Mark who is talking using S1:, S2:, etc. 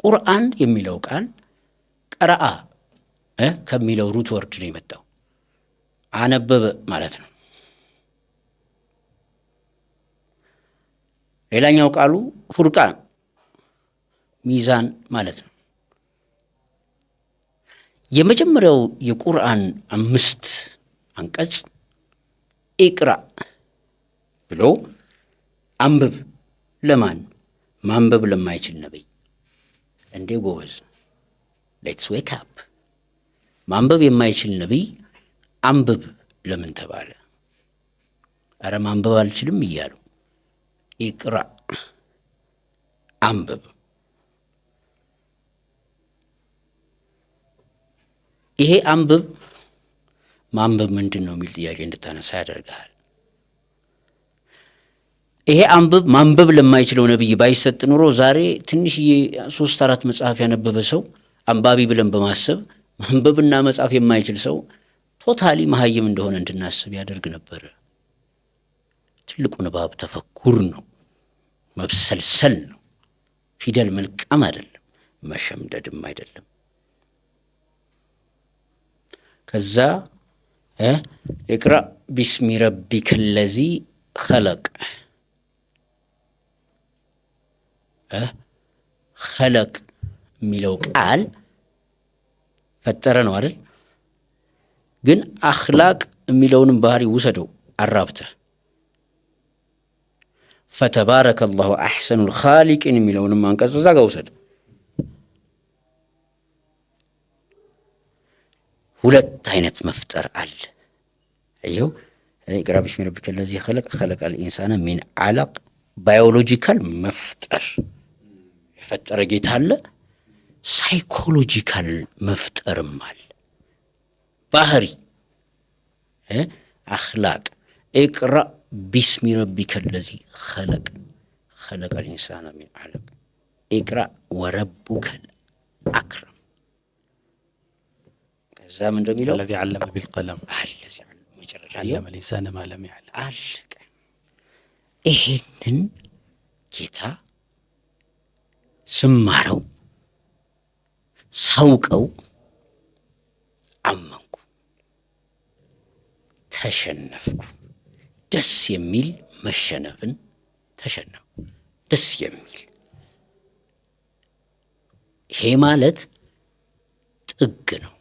S1: ቁርአን የሚለው ቃል ቀረአ ከሚለው ሩት ወርድ ነው የመጣው። አነበበ ማለት ነው። ሌላኛው ቃሉ ፉርቃን ሚዛን ማለት ነው። የመጀመሪያው የቁርአን 5 አንቀጽ ኢቅራ ብሎ አንብብ ለማን? ማንበብ ለማይችል ነብይ። እንዴ ጎበዝ ሌትስ ዌክ አፕ። ማንበብ የማይችል ነብይ አንብብ ለምን ተባለ? አረ ማንበብ አልችልም እያሉ ኢቅራ አንብብ። ይሄ አንብብ ማንበብ ምንድነው የሚል ጥያቄ እንድታነሳ ያደርጋል። ይሄ አንብብ ማንበብ ለማይችለው ነብይ ባይሰጥ ኑሮ ዛሬ ትንሽዬ 3-4 መጽሐፍ ያነበበ ሰው አንባቢ ብለን በማሰብ ማንበብና መጻፍ የማይችል ሰው ቶታሊ መሀይም እንደሆነ እንድናስብ ያደርግ ነበር። ትልቁ ንባብ ተፈኩር ነው፣ መብሰልሰል ነው። ፊደል መልቀም አይደለም፣ መሸምደድም አይደለም። ከዛ ኢቅራ ቢስሚ ረቢከ ለዚ ኸለቅ ኸለቅ የሚለው ቃል ፈጠረ ነው አይደል? ግን አኽላቅ የሚለውንም ባህሪ ውሰደው አራብተህ ፈተባረከ አላሁ አሕሰኑል ኻሊቂን የሚለውንም አንቀጽ እዛ ጋር ውሰድ። ሁለት አይነት መፍጠር አለ። አየው ኢቅራ ቢስሚ ረቢከ ለዚ ኸለቅ ኸለቀል ኢንሳነ ሚን ዐለቅ ባዮሎጂካል መፍጠር የፈጠረ ጌታ አለ። ሳይኮሎጂካል መፍጠርም አለ። ባህሪ አኽላቅ ኢቅራ ቢስሚ ረቢከ ለዚ ኸለቅ ኸለቀል ኢንሳነ ሚን ዐለቅ ኢቅራ ወረቡከል አክረም። ከዛ ምን እንደሚለው
S2: الذي علم بالقلم
S1: علم
S2: الإنسان ما لم يعلم
S1: አለቀ። ይሄንን ጌታ ስማረው ሳውቀው አመንኩ፣ ተሸነፍኩ። ደስ የሚል መሸነፍን ተሸነፉ። ደስ የሚል ይሄ ማለት ጥግ ነው።